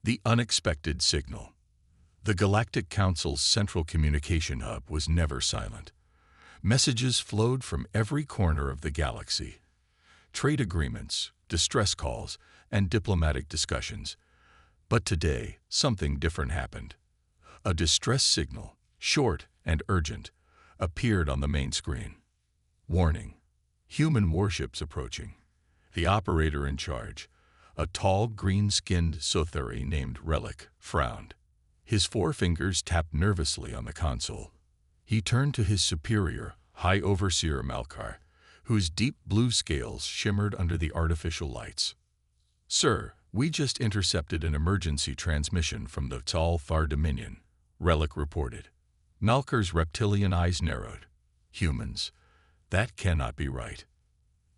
The unexpected signal. The Galactic Council's central communication hub was never silent. Messages flowed from every corner of the galaxy. Trade agreements, distress calls, and diplomatic discussions. But today, something different happened. A distress signal, short and urgent, appeared on the main screen. Warning: human warships approaching. The operator in charge, a tall, green-skinned Sotheri named Relic, frowned. His forefingers tapped nervously on the console. He turned to his superior, High Overseer Malkar, whose deep blue scales shimmered under the artificial lights. "Sir, we just intercepted an emergency transmission from the Xalfar Dominion," Relic reported. Malkar's reptilian eyes narrowed. "Humans? That cannot be right."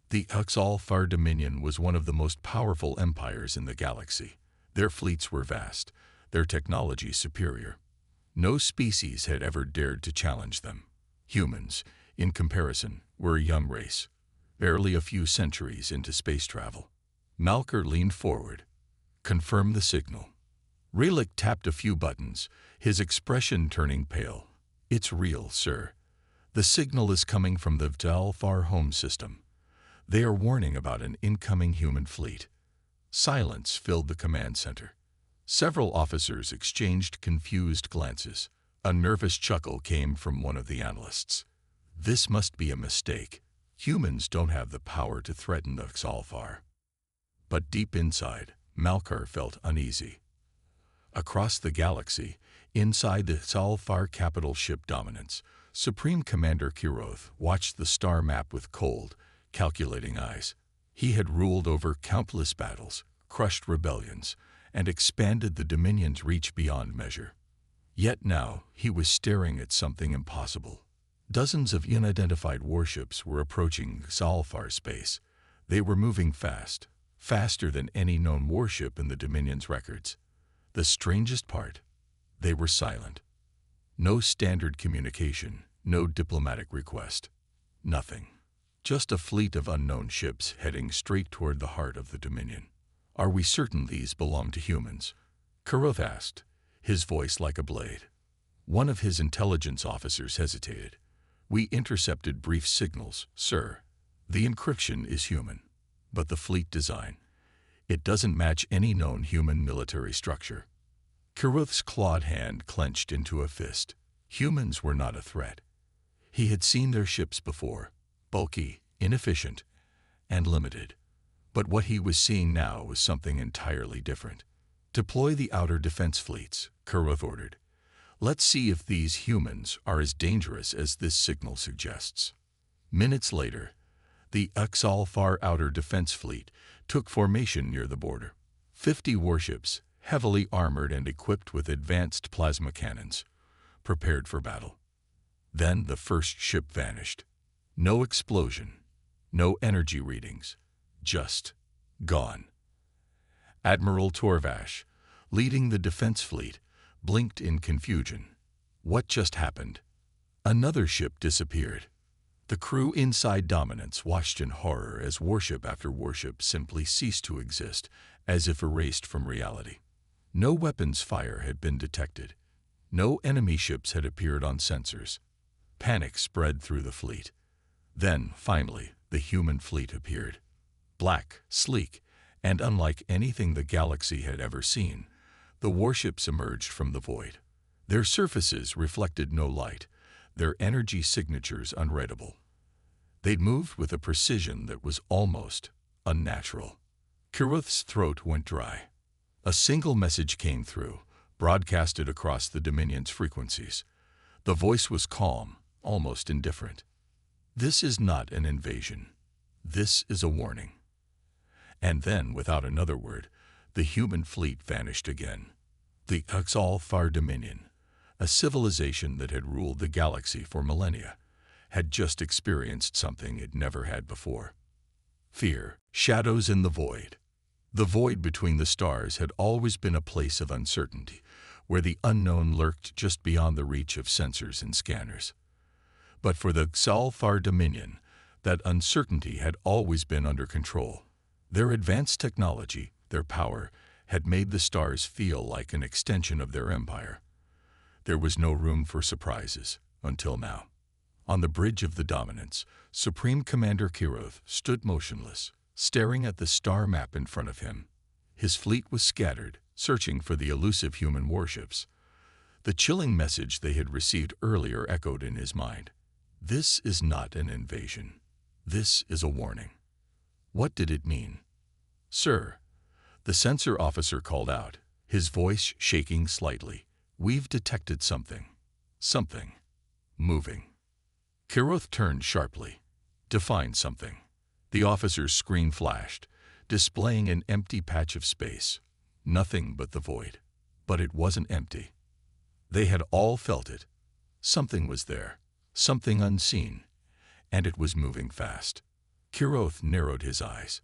The Xalfar Dominion was one of the most powerful empires in the galaxy. Their fleets were vast, their technology superior. No species had ever dared to challenge them. Humans, in comparison, were a young race, barely a few centuries into space travel. Malkar leaned forward. "Confirm the signal." Relic tapped a few buttons, his expression turning pale. "It's real, sir. The signal is coming from the Xalfar home system. They are warning about an incoming human fleet." Silence filled the command center. Several officers exchanged confused glances. A nervous chuckle came from one of the analysts. "This must be a mistake. Humans don't have the power to threaten the Xalfar." But deep inside, Malkar felt uneasy. Across the galaxy, inside the Xalfar capital ship Dominance, Supreme Commander Kiroth watched the star map with cold, calculating eyes. He had ruled over countless battles, crushed rebellions, and expanded the Dominion's reach beyond measure. Yet now he was staring at something impossible. Dozens of unidentified warships were approaching Xalfar space. They were moving fast, faster than any known warship in the Dominion's records. The strangest part, they were silent. No standard communication, no diplomatic request. Nothing. Just a fleet of unknown ships heading straight toward the heart of the Dominion. "Are we certain these belong to humans?" Kiroth asked, his voice like a blade. One of his intelligence officers hesitated. "We intercepted brief signals, sir. The encryption is human, but the fleet design, it doesn't match any known human military structure." Kiroth's clawed hand clenched into a fist. Humans were not a threat. He had seen their ships before, bulky, inefficient, and limited. But what he was seeing now was something entirely different. "Deploy the outer defense fleets," Kiroth ordered. "Let's see if these humans are as dangerous as this signal suggests." Minutes later, the Xalfar outer defense fleet took formation near the border. 50 warships, heavily armored and equipped with advanced plasma cannons, prepared for battle. Then the first ship vanished. No explosion, no energy readings, just gone. Admiral Torvash, leading the defense fleet, blinked in confusion. What just happened? Another ship disappeared. The crew inside Dominance watched in horror as warship after warship simply ceased to exist, as if erased from reality. No weapons fire had been detected. No enemy ships had appeared on sensors. Panic spread through the fleet. Then, finally, the human fleet appeared. Black, sleek, and unlike anything the galaxy had ever seen, the warships emerged from the void. Their surfaces reflected no light, their energy signatures unreadable. They'd moved with a precision that was almost unnatural. Kiroth's throat went dry. A single message came through, broadcasted across the Dominion's frequencies. The voice was calm, almost indifferent. "This is not an invasion. This is a warning." And then, without another word, the human fleet vanished again. The Xalfar Dominion, a civilization that had ruled the galaxy for millennia, had just experienced something it never had before. Fear, shadows in the void. The void between the stars had always been a place of uncertainty, where the unknown lurked just beyond the reach of sensors and scanners. But for the Xalfar Dominion, that uncertainty had always been under control. Their advanced technology, their power, had made the stars feel like an extension of their empire. There was no room for surprises, until now. On the bridge of the Dominance, Supreme Commander Kiroth stood motionless, staring at the star map in front of him. His fleet was scattered, searching for the elusive human warships. The chilling message they had received earlier echoed in his mind. This is not an invasion. This is a warning. What did it mean? Sir, the sensor officer called out, his voice shaking slightly. We've detected something. Something. Moving. Kiroth turned sharply. Define something. The officer's screen flashed, displaying an empty patch of space. Nothing but the void. But it wasn't empty. They had all felt it. Something was there. Something unseen. And it was moving fast. Kiroth narrowed his eyes.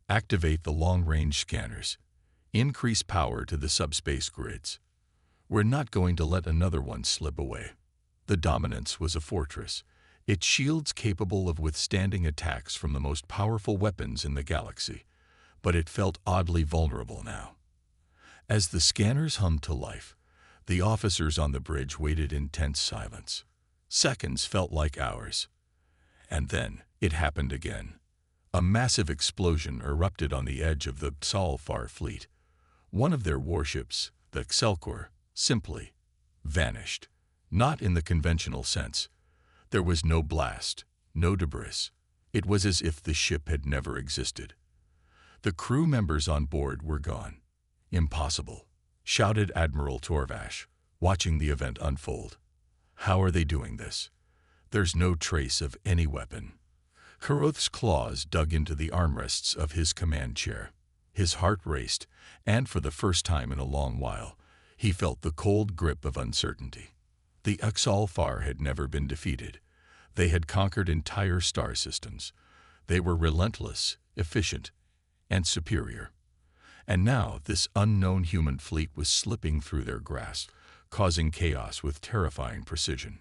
Activate the long-range scanners. Increase power to the subspace grids. We're not going to let another one slip away. The Dominance was a fortress, its shields capable of withstanding attacks from the most powerful weapons in the galaxy, but it felt oddly vulnerable now. As the scanners hummed to life, the officers on the bridge waited in tense silence. Seconds felt like hours. And then it happened again. A massive explosion erupted on the edge of the Sci-Fi fleet. One of their warships, the Excelsior, simply vanished. Not in the conventional sense. There was no blast, no debris. It was as if the ship had never existed. The crew members on board were gone. Impossible, shouted Admiral Torvash, watching the event unfold. How are they doing this? There's no trace of any weapon. Kiroth's claws dug into the armrests of his command chair. His heart raced, and for the first time in a long while, he felt the cold grip of uncertainty. The Excelsior had never been defeated. They had conquered entire star systems. They were relentless, efficient, and superior. And now this unknown human fleet was slipping through their grasp, causing chaos with terrifying precision.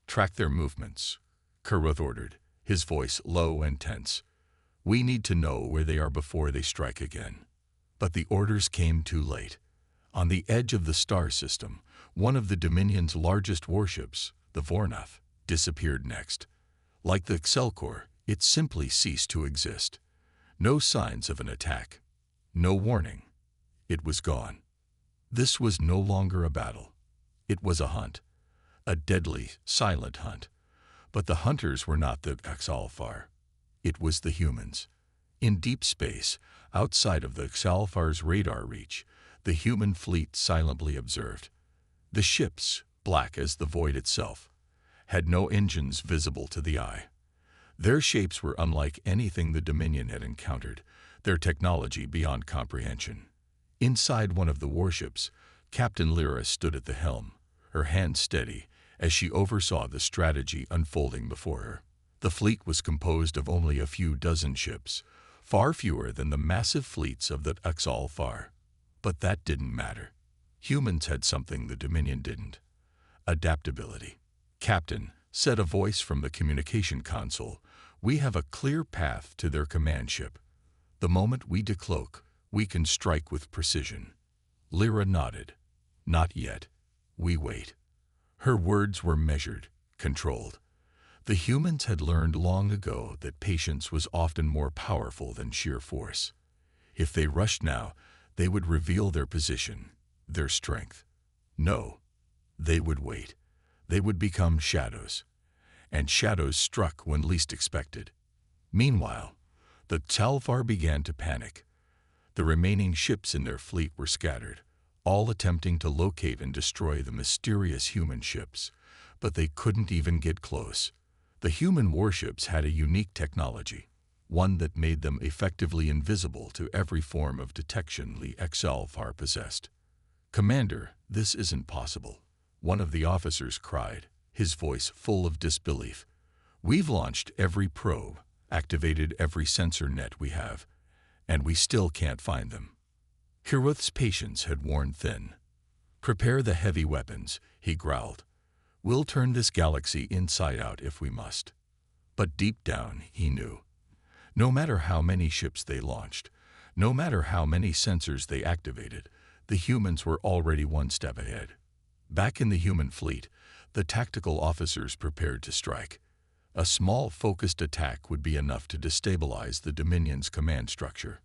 Track their movements, Kiroth ordered, his voice low and tense. We need to know where they are before they strike again. But the orders came too late. On the edge of the star system, one of the Dominion's largest warships, the Vornath, disappeared next. Like the Excelsior, it simply ceased to exist. No signs of an attack. No warning. It was gone. This was no longer a battle. It was a hunt. A deadly, silent hunt. But the hunters were not the Excelsior. It was the humans. In deep space, outside of the Excelsior's radar reach, the human fleet silently observed. The ships, black as the void itself, had no engines visible to the eye. Their shapes were unlike anything the Dominion had encountered, their technology beyond comprehension. Inside one of the warships, Captain Lyra stood at the helm, her hand steady, as she oversaw the strategy unfolding before her. The fleet was composed of only a few dozen ships, far fewer than the massive fleets of the Excelsior. But that didn't matter. Humans had something the Dominion didn't. Adaptability. Captain, said a voice from the communication console, we have a clear path to their command ship. The moment we decloak, we can strike with precision. Lyra nodded. Not yet. We wait. Her words were measured, controlled. The humans had learned long ago that patience was often more powerful than sheer force. If they rushed now, they would reveal their position, their strength. No, they would wait. They would become shadows. And shadows struck when least expected. Meanwhile, the Excelsior began to panic. The remaining ships in their fleet were scattered, all attempting to locate and destroy the mysterious human ships, but they couldn't even get close. The human warships had a unique technology, one that made them effectively invisible to every form of detection the Excelsior possessed. Commander, this isn't possible, one of the officers cried, his voice full of disbelief. We've launched every probe, activated every sensor net we have, and we still can't find them. Kiroth's patience had worn thin. Prepare the heavy weapons, he growled. We'll turn this galaxy inside out if we must. But deep down, he knew. No matter how many ships they launched, No matter how many sensors they activated, the humans were already one step ahead. Back in the human fleet, the tactical officers prepared to strike. A small, focused attack would be enough to destabilize the Dominion's command structure.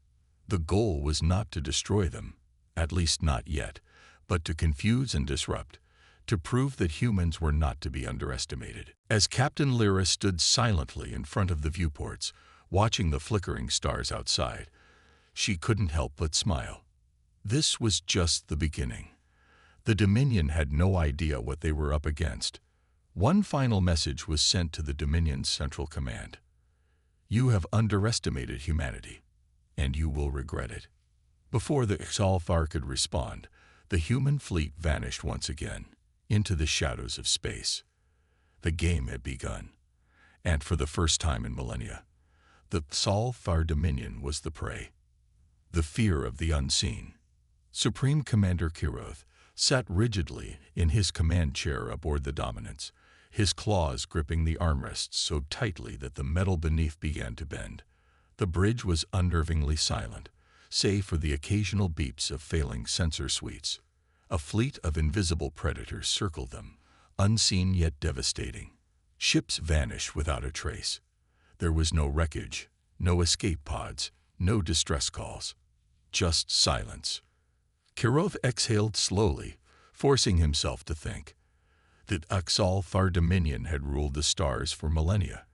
The goal was not to destroy them, at least not yet, but to confuse and disrupt, to prove that humans were not to be underestimated. As Captain Lyra stood silently in front of the viewports, watching the flickering stars outside, she couldn't help but smile. This was just the beginning. The Dominion had no idea what they were up against. One final message was sent to the Dominion's Central Command. You have underestimated humanity, and you will regret it. Before the Xalfar could respond, the human fleet vanished once again into the shadows of space. The game had begun, and for the first time in millennia, the Xalfar Dominion was the prey. The fear of the unseen. Supreme Commander Kiroth sat rigidly in his command chair aboard the Dominance, his claws gripping the armrests so tightly that the metal beneath began to bend. The bridge was unnervingly silent, save for the occasional beeps of failing sensor suites. A fleet of invisible predators circled them, unseen yet devastating. Ships vanished without a trace. There was no wreckage, no escape pods, no distress calls. Just silence. Kiroth exhaled slowly, forcing himself to think. The Xalfar Dominion had ruled the stars for millennia,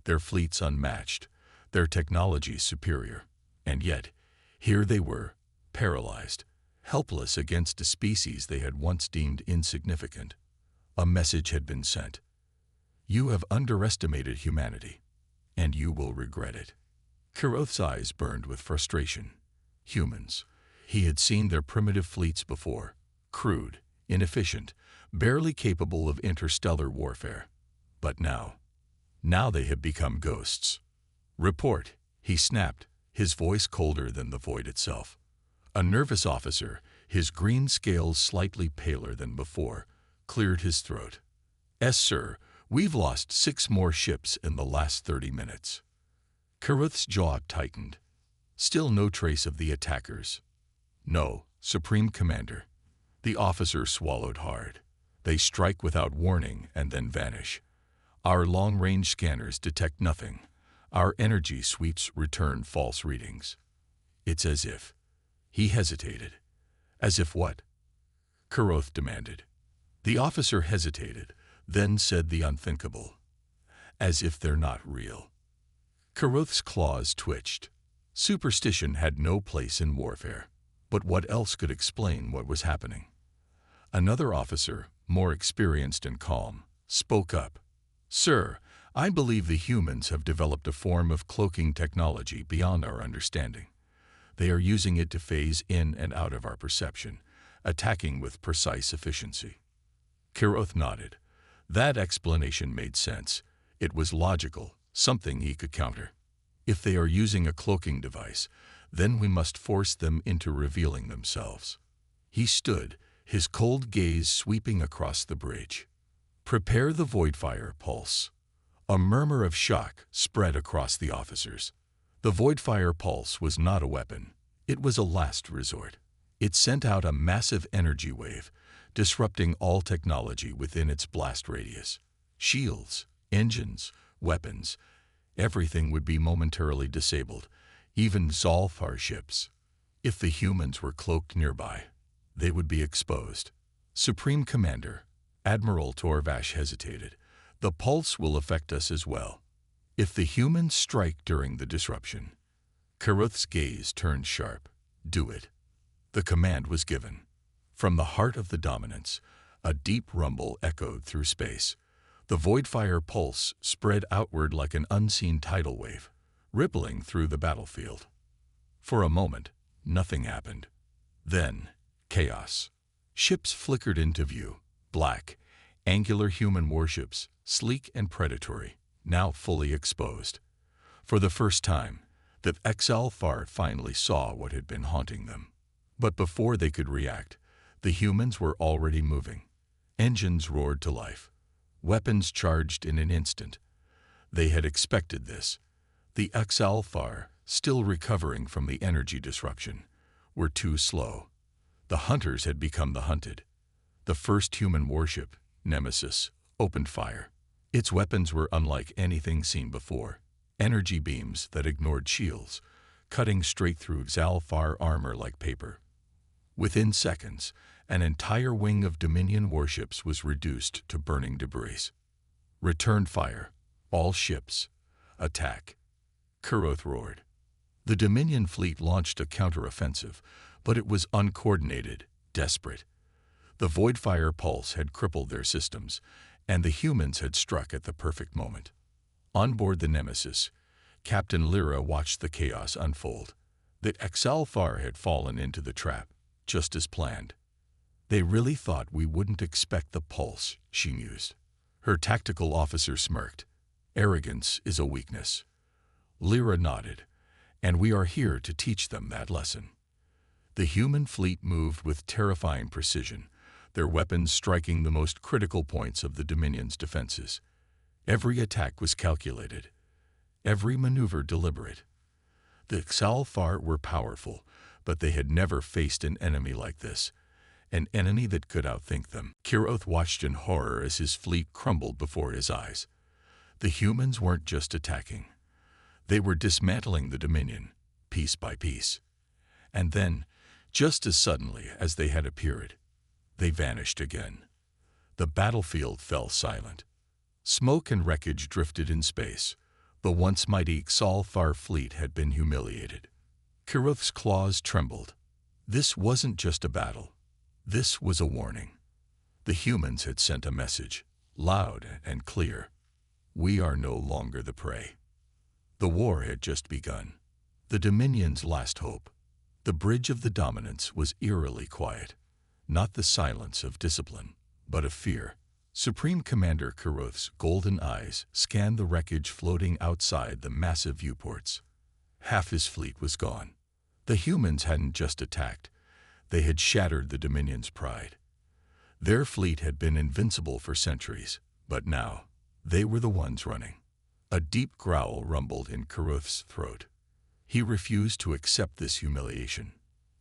their fleets unmatched, their technology superior, and yet, here they were, paralyzed, helpless against a species they had once deemed insignificant. A message had been sent. You have underestimated humanity, and you will regret it. Kiroth's eyes burned with frustration. Humans. He had seen their primitive fleets before, crude, inefficient, barely capable of interstellar warfare. But now they had become ghosts. Report, he snapped, his voice colder than the void itself. A nervous officer, his green scales slightly paler than before, cleared his throat. Yes, sir, we've lost 6 more ships in the last 30 minutes. Kiroth's jaw tightened. Still no trace of the attackers. No, Supreme Commander. The officer swallowed hard. They strike without warning and then vanish. Our long-range scanners detect nothing. Our energy sweeps return false readings. It's as if. He hesitated. As if what? Kiroth demanded. The officer hesitated, then said the unthinkable. As if they're not real. Kiroth's claws twitched. Superstition had no place in warfare. But what else could explain what was happening? Another officer, more experienced and calm, spoke up. Sir, I believe the humans have developed a form of cloaking technology beyond our understanding. They are using it to phase in and out of our perception, attacking with precise efficiency. Kiroth nodded. That explanation made sense. It was logical, something he could counter. If they are using a cloaking device, then we must force them into revealing themselves. He stood, his cold gaze sweeping across the bridge. Prepare the Voidfire Pulse. A murmur of shock spread across the officers. The Voidfire Pulse was not a weapon. It was a last resort. It sent out a massive energy wave, disrupting all technology within its blast radius. Shields, engines, weapons, everything would be momentarily disabled, even Xalfar ships. If the humans were cloaked nearby, they would be exposed. Supreme Commander, Admiral Torvash hesitated. The pulse will affect us as well. If the humans strike during the disruption. Kiroth's gaze turned sharp. Do it. The command was given. From the heart of the Dominance, a deep rumble echoed through space. The Voidfire Pulse spread outward like an unseen tidal wave, rippling through the battlefield. For a moment, nothing happened. Then, chaos. Ships flickered into view, black, angular human warships, sleek and predatory, now fully exposed. For the first time, the Xalfar finally saw what had been haunting them. But before they could react, the humans were already moving. Engines roared to life. Weapons charged in an instant. They had expected this. The Xalfar, still recovering from the energy disruption, were too slow. The hunters had become the hunted. The first human warship, Nemesis, opened fire. Its weapons were unlike anything seen before. Energy beams that ignored shields, cutting straight through Zalfar armor like paper. Within seconds, an entire wing of Dominion warships was reduced to burning debris. Return fire. All ships. Attack. Kuroth roared. The Dominion fleet launched a counteroffensive, but it was uncoordinated, desperate. The Voidfire pulse had crippled their systems, and the humans had struck at the perfect moment. On board the Nemesis, Captain Lyra watched the chaos unfold. The Exalfar had fallen into the trap, just as planned. They really thought we wouldn't expect the pulse, she mused. Her tactical officer smirked. Arrogance is a weakness. Lyra nodded, and we are here to teach them that lesson. The human fleet moved with terrifying precision, their weapons striking the most critical points of the Dominion's defenses. Every attack was calculated, every maneuver deliberate. The Xalfar were powerful, but they had never faced an enemy like this, an enemy that could outthink them. Kuroth watched in horror as his fleet crumbled before his eyes. The humans weren't just attacking. They were dismantling the Dominion, piece by piece. And then, just as suddenly as they had appeared, they vanished again. The battlefield fell silent. Smoke and wreckage drifted in space. The once mighty Xalfar fleet had been humiliated. Kuroth's claws trembled. This wasn't just a battle. This was a warning. The humans had sent a message, loud and clear. We are no longer the prey. The war had just begun. The Dominion's last hope. The bridge of the dominance was eerily quiet. Not the silence of discipline, but of fear. Supreme Commander Kuroth's golden eyes scanned the wreckage floating outside the massive viewports. Half his fleet was gone. The humans hadn't just attacked. They had shattered the Dominion's pride. Their fleet had been invincible for centuries, but now they were the ones running. A deep growl rumbled in Kuroth's throat. He refused to accept this humiliation.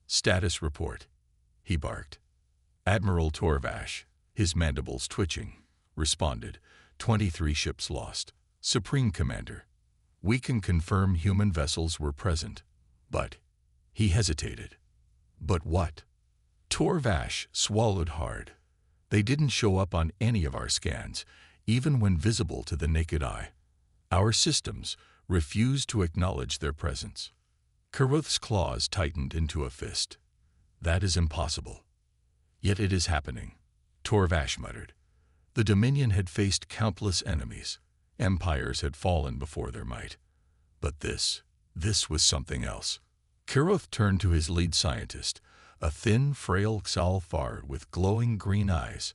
Status report, he barked. Admiral Torvash, his mandibles twitching, responded, 23 ships lost. Supreme Commander, we can confirm human vessels were present, but... He hesitated. But what? Torvash swallowed hard. They didn't show up on any of our scans, even when visible to the naked eye. Our systems refused to acknowledge their presence. Kuroth's claws tightened into a fist. That is impossible. Yet it is happening, Torvash muttered. The Dominion had faced countless enemies. Empires had fallen before their might. But this was something else. Kuroth turned to his lead scientist, a thin, frail Xalfar with glowing green eyes.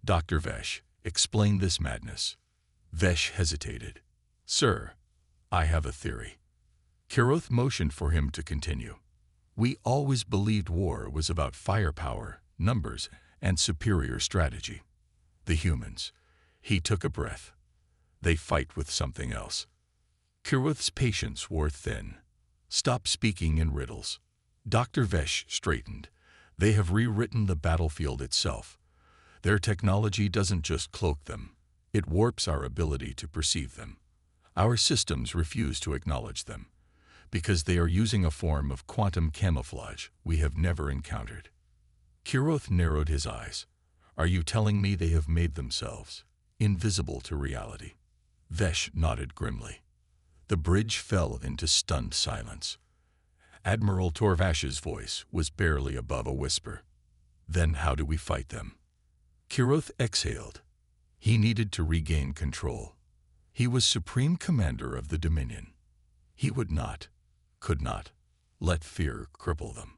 Dr. Vesh, explain this madness. Vesh hesitated. Sir, I have a theory. Kuroth motioned for him to continue. We always believed war was about firepower, numbers, and superior strategy. The humans. He took a breath. They fight with something else. Kuroth's patience wore thin. Stop speaking in riddles. Dr. Vesh straightened. They have rewritten the battlefield itself. Their technology doesn't just cloak them. It warps our ability to perceive them. Our systems refuse to acknowledge them, because they are using a form of quantum camouflage we have never encountered. Kuroth narrowed his eyes. Are you telling me they have made themselves invisible to reality? Vesh nodded grimly. The bridge fell into stunned silence. Admiral Torvash's voice was barely above a whisper. Then how do we fight them? Kuroth exhaled. He needed to regain control. He was Supreme Commander of the Dominion. He would not, could not, let fear cripple them.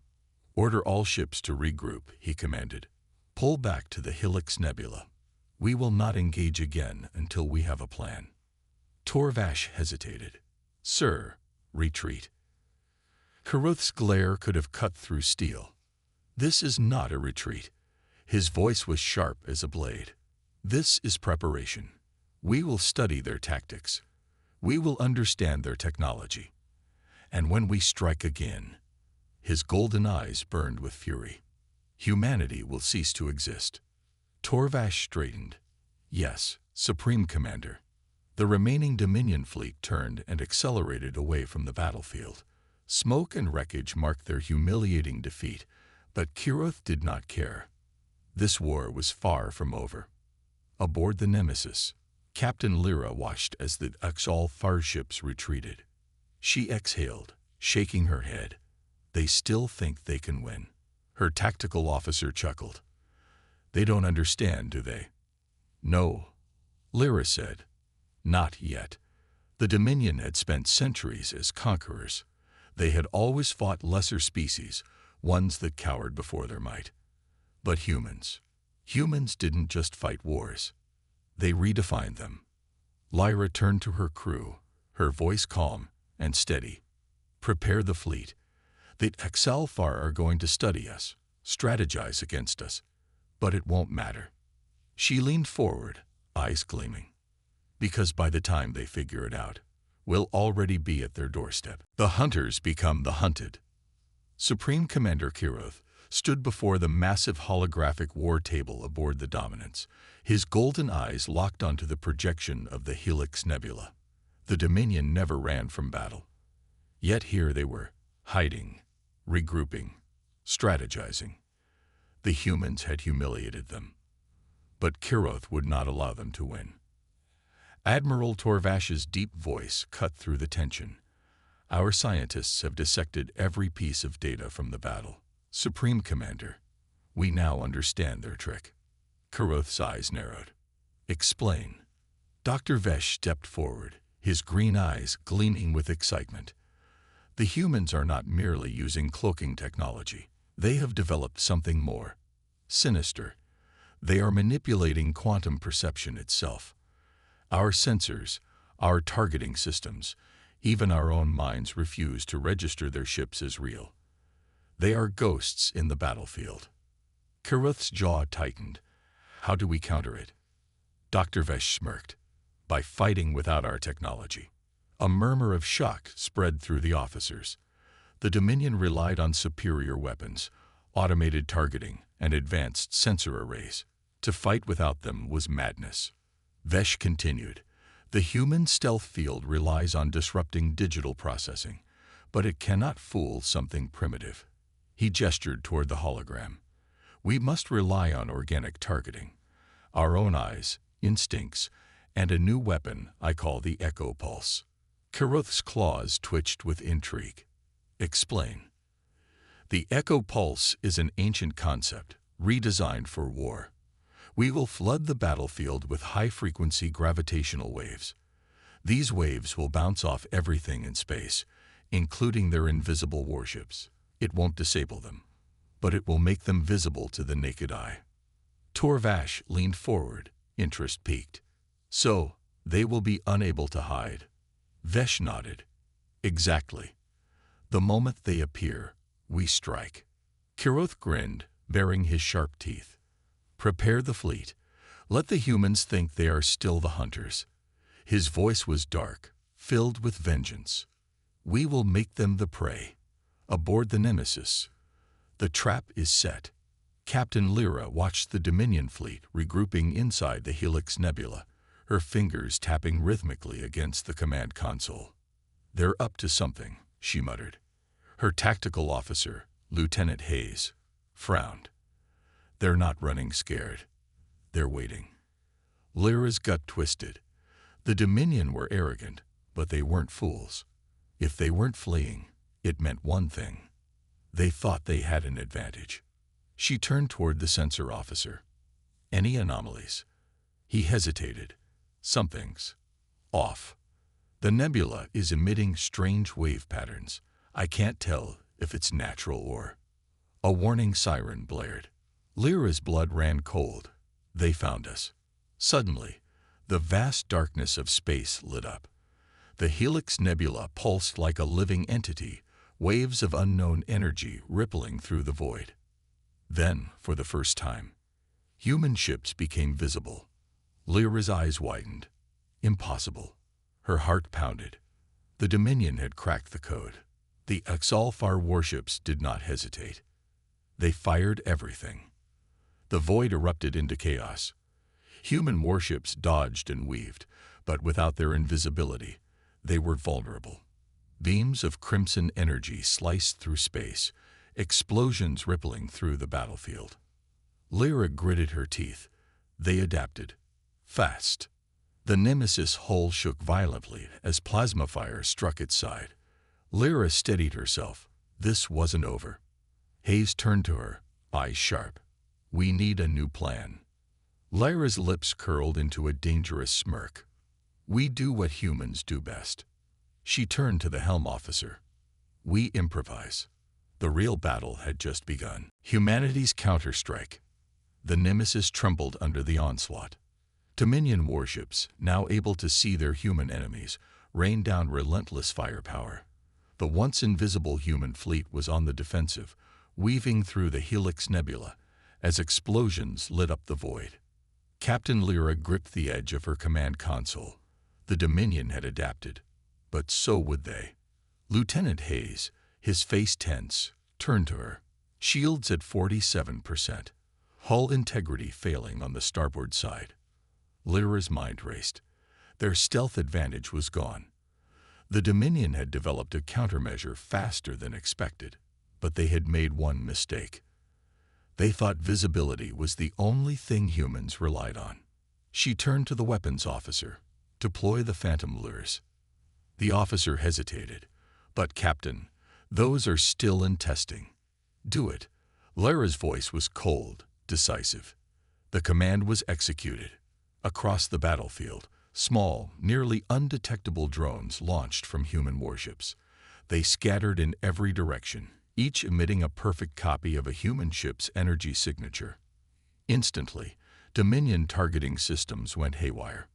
Order all ships to regroup, he commanded. Pull back to the Helix Nebula. We will not engage again until we have a plan. Torvash hesitated. Sir, retreat. Kuroth's glare could have cut through steel. This is not a retreat. His voice was sharp as a blade. This is preparation. We will study their tactics. We will understand their technology. And when we strike again, his golden eyes burned with fury. Humanity will cease to exist. Torvash straightened. Yes, Supreme Commander. The remaining Dominion fleet turned and accelerated away from the battlefield. Smoke and wreckage marked their humiliating defeat, but Kiroth did not care. This war was far from over. Aboard the Nemesis, Captain Lyra watched as the HFY ships retreated. She exhaled, shaking her head. They still think they can win. Her tactical officer chuckled. They don't understand, do they? No, Lyra said. Not yet. The Dominion had spent centuries as conquerors. They had always fought lesser species, ones that cowered before their might. But humans didn't just fight wars. They redefined them. Lyra turned to her crew, her voice calm and steady. Prepare the fleet. The HFY are going to study us, strategize against us, but it won't matter. She leaned forward, eyes gleaming. Because by the time they figure it out, we'll already be at their doorstep. The hunters become the hunted. Supreme Commander Kiroth stood before the massive holographic war table aboard the Dominance, his golden eyes locked onto the projection of the Helix Nebula. The Dominion never ran from battle. Yet here they were, hiding, regrouping, strategizing. The humans had humiliated them. But Kiroth would not allow them to win. Admiral Torvash's deep voice cut through the tension. Our scientists have dissected every piece of data from the battle. Supreme Commander, we now understand their trick. Kiroth's eyes narrowed. Explain. Dr. Vesh stepped forward, his green eyes gleaming with excitement. The humans are not merely using cloaking technology. They have developed something more sinister. They are manipulating quantum perception itself. Our sensors, our targeting systems, even our own minds refuse to register their ships as real. They are ghosts in the battlefield. Kiroth's jaw tightened. How do we counter it? Dr. Vesh smirked. By fighting without our technology. A murmur of shock spread through the officers. The Dominion relied on superior weapons, automated targeting, and advanced sensor arrays. To fight without them was madness. Vesh continued. The human stealth field relies on disrupting digital processing, but it cannot fool something primitive. He gestured toward the hologram. We must rely on organic targeting. Our own eyes, instincts, and a new weapon I call the Echo Pulse. Kiroth's claws twitched with intrigue. Explain. The Echo Pulse is an ancient concept, redesigned for war. We will flood the battlefield with high-frequency gravitational waves. These waves will bounce off everything in space, including their invisible warships. It won't disable them, but it will make them visible to the naked eye. Torvash leaned forward, interest piqued. So, they will be unable to hide. Vesh nodded. Exactly. The moment they appear, we strike. Kiroth grinned, baring his sharp teeth. Prepare the fleet. Let the humans think they are still the hunters. His voice was dark, filled with vengeance. We will make them the prey. Aboard the Nemesis. The trap is set. Captain Lyra watched the Dominion fleet regrouping inside the Helix Nebula, her fingers tapping rhythmically against the command console. They're up to something, she muttered. Her tactical officer, Lieutenant Hayes, frowned. They're not running scared. They're waiting. Lyra's gut twisted. The Dominion were arrogant, but they weren't fools. If they weren't fleeing, it meant one thing. They thought they had an advantage. She turned toward the sensor officer. Any anomalies? He hesitated. Something's off. The nebula is emitting strange wave patterns. I can't tell if it's natural or... A warning siren blared. Lyra's blood ran cold. They found us. Suddenly, the vast darkness of space lit up. The Helix Nebula pulsed like a living entity, waves of unknown energy rippling through the void. Then, for the first time, human ships became visible. Lyra's eyes widened. Impossible. Her heart pounded. The Dominion had cracked the code. The Xalfar warships did not hesitate. They fired everything. The void erupted into chaos. Human warships dodged and weaved, but without their invisibility, they were vulnerable. Beams of crimson energy sliced through space, explosions rippling through the battlefield. Lyra gritted her teeth. They adapted. Fast. The Nemesis hull shook violently as plasma fire struck its side. Lyra steadied herself. This wasn't over. Hayes turned to her, eyes sharp. We need a new plan. Lyra's lips curled into a dangerous smirk. We do what humans do best. She turned to the helm officer. We improvise. The real battle had just begun. Humanity's counterstrike. The Nemesis trembled under the onslaught. Dominion warships, now able to see their human enemies, rained down relentless firepower. The once invisible human fleet was on the defensive, weaving through the Helix Nebula as explosions lit up the void. Captain Lyra gripped the edge of her command console. The Dominion had adapted, but so would they. Lieutenant Hayes, his face tense, turned to her. Shields at 47%. Hull integrity failing on the starboard side. Lyra's mind raced. Their stealth advantage was gone. The Dominion had developed a countermeasure faster than expected, but they had made one mistake. They thought visibility was the only thing humans relied on. She turned to the weapons officer. Deploy the phantom lures. The officer hesitated. But, Captain, those are still in testing. Do it. Lyra's voice was cold, decisive. The command was executed. Across the battlefield, small, nearly undetectable drones launched from human warships. They scattered in every direction, each emitting a perfect copy of a human ship's energy signature. Instantly, Dominion targeting systems went haywire.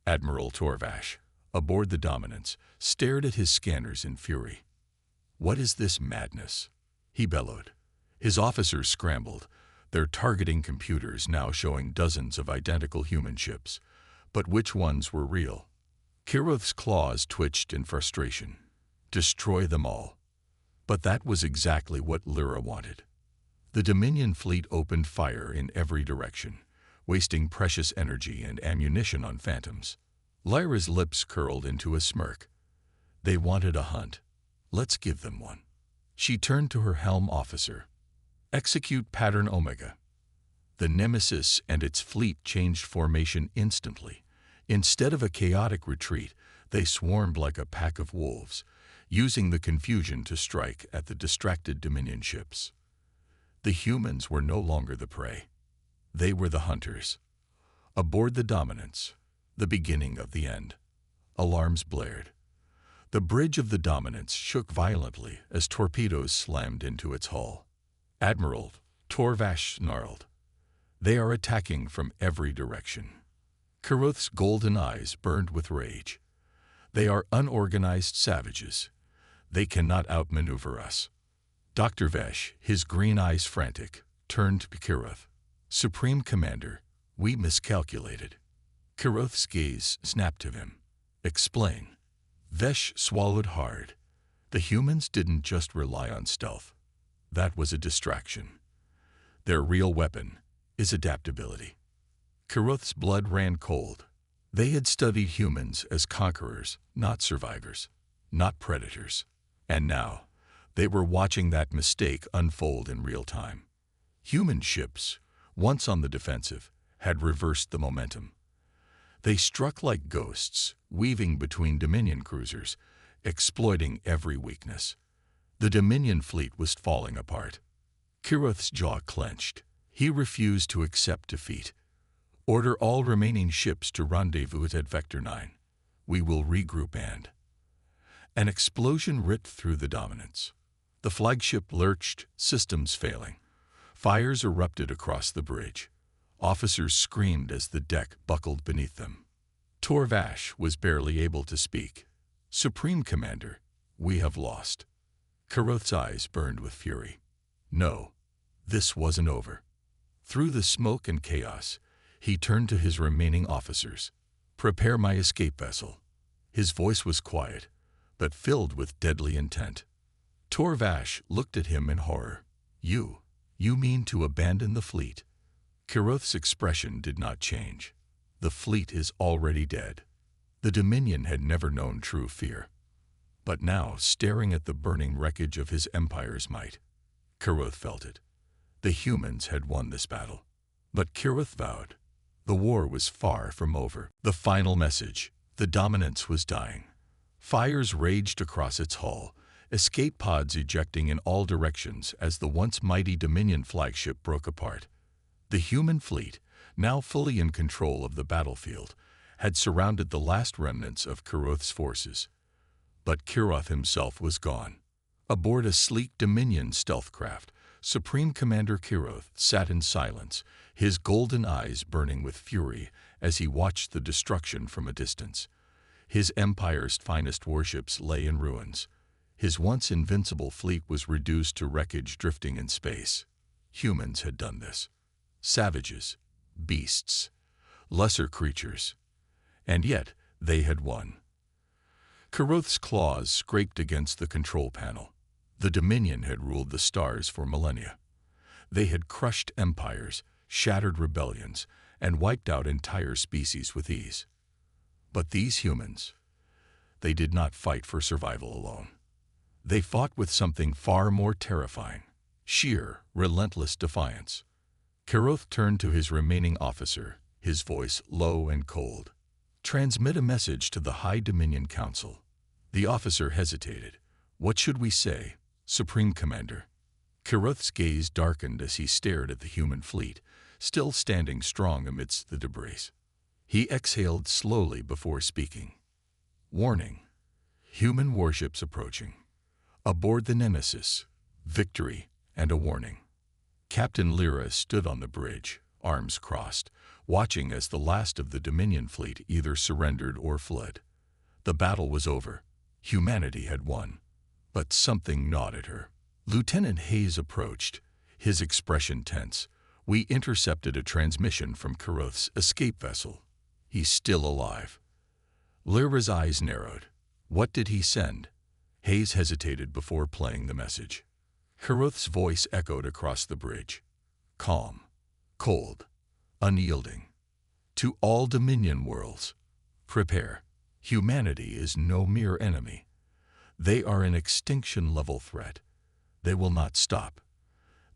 Admiral Torvash, aboard the Dominance, stared at his scanners in fury. What is this madness? He bellowed. His officers scrambled, their targeting computers now showing dozens of identical human ships. But which ones were real? Kiroth's claws twitched in frustration. Destroy them all. But that was exactly what Lyra wanted. The Dominion fleet opened fire in every direction, wasting precious energy and ammunition on phantoms. Lyra's lips curled into a smirk. They wanted a hunt. Let's give them one. She turned to her helm officer. Execute pattern Omega. The Nemesis and its fleet changed formation instantly. Instead of a chaotic retreat, they swarmed like a pack of wolves, using the confusion to strike at the distracted Dominion ships. The humans were no longer the prey. They were the hunters. Aboard the Dominance, the beginning of the end. Alarms blared. The bridge of the Dominance shook violently as torpedoes slammed into its hull. Admiral Torvash snarled. They are attacking from every direction. Kiroth's golden eyes burned with rage. They are unorganized savages. They cannot outmaneuver us. Dr. Vesh, his green eyes frantic, turned to Kiroth. Supreme Commander, we miscalculated. Kiroth's gaze snapped to him. Explain. Vesh swallowed hard. The humans didn't just rely on stealth. That was a distraction. Their real weapon is adaptability. Kiroth's blood ran cold. They had studied humans as conquerors, not survivors, not predators. And now, they were watching that mistake unfold in real time. Human ships, once on the defensive, had reversed the momentum. They struck like ghosts, weaving between Dominion cruisers, exploiting every weakness. The Dominion fleet was falling apart. Kiroth's jaw clenched. He refused to accept defeat. Order all remaining ships to rendezvous at Vector 9. We will regroup and... An explosion ripped through the Dominance. The flagship lurched, systems failing. Fires erupted across the bridge. Officers screamed as the deck buckled beneath them. Torvash was barely able to speak. Supreme Commander, we have lost. Kiroth's eyes burned with fury. No, this wasn't over. Through the smoke and chaos, he turned to his remaining officers. Prepare my escape vessel. His voice was quiet, but filled with deadly intent. Torvash looked at him in horror. You mean to abandon the fleet? Kiroth's expression did not change. The fleet is already dead. The Dominion had never known true fear. But now, staring at the burning wreckage of his empire's might, Kiroth felt it. The humans had won this battle. But Kiroth vowed, the war was far from over. The final message: the Dominance was dying. Fires raged across its hull, escape pods ejecting in all directions as the once mighty Dominion flagship broke apart. The human fleet, now fully in control of the battlefield, had surrounded the last remnants of Kiroth's forces. But Kiroth himself was gone. Aboard a sleek Dominion stealth craft, Supreme Commander Kiroth sat in silence, his golden eyes burning with fury as he watched the destruction from a distance. His empire's finest warships lay in ruins. His once invincible fleet was reduced to wreckage drifting in space. Humans had done this. Savages, beasts, lesser creatures. And yet, they had won. Kiroth's claws scraped against the control panel. The Dominion had ruled the stars for millennia. They had crushed empires, shattered rebellions, and wiped out entire species with ease. But these humans, they did not fight for survival alone. They fought with something far more terrifying: sheer, relentless defiance. Kiroth turned to his remaining officer, his voice low and cold. "Transmit a message to the High Dominion Council." The officer hesitated. "What should we say, Supreme Commander?" Kiroth's gaze darkened as he stared at the human fleet, still standing strong amidst the debris. He exhaled slowly before speaking. "Warning. Human warships approaching. Aboard the Nemesis. Victory and a warning." Captain Lyra stood on the bridge, arms crossed, watching as the last of the Dominion fleet either surrendered or fled. The battle was over. Humanity had won. But something gnawed at her. Lieutenant Hayes approached, his expression tense. "We intercepted a transmission from Kiroth's escape vessel. He's still alive." Lyra's eyes narrowed. "What did he send?" Hayes hesitated before playing the message. Kiroth's voice echoed across the bridge. Calm, cold, unyielding. "To all Dominion worlds, prepare. Humanity is no mere enemy. They are an extinction-level threat. They will not stop.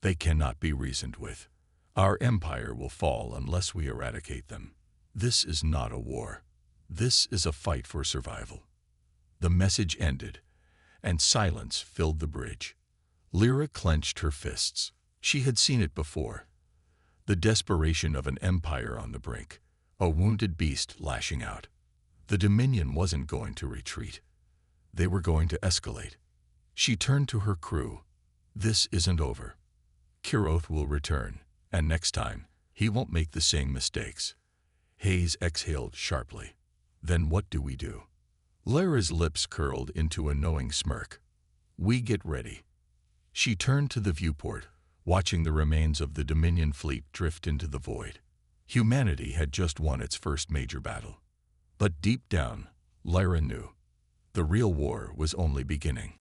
They cannot be reasoned with. Our empire will fall unless we eradicate them. This is not a war. This is a fight for survival." The message ended, and silence filled the bridge. Lyra clenched her fists. She had seen it before. The desperation of an empire on the brink, a wounded beast lashing out. The Dominion wasn't going to retreat. They were going to escalate. She turned to her crew. "This isn't over. Kiroth will return, and next time, he won't make the same mistakes." Hayes exhaled sharply. "Then what do we do?" Lyra's lips curled into a knowing smirk. "We get ready." She turned to the viewport, watching the remains of the Dominion fleet drift into the void. Humanity had just won its first major battle. But deep down, Lyra knew the real war was only beginning.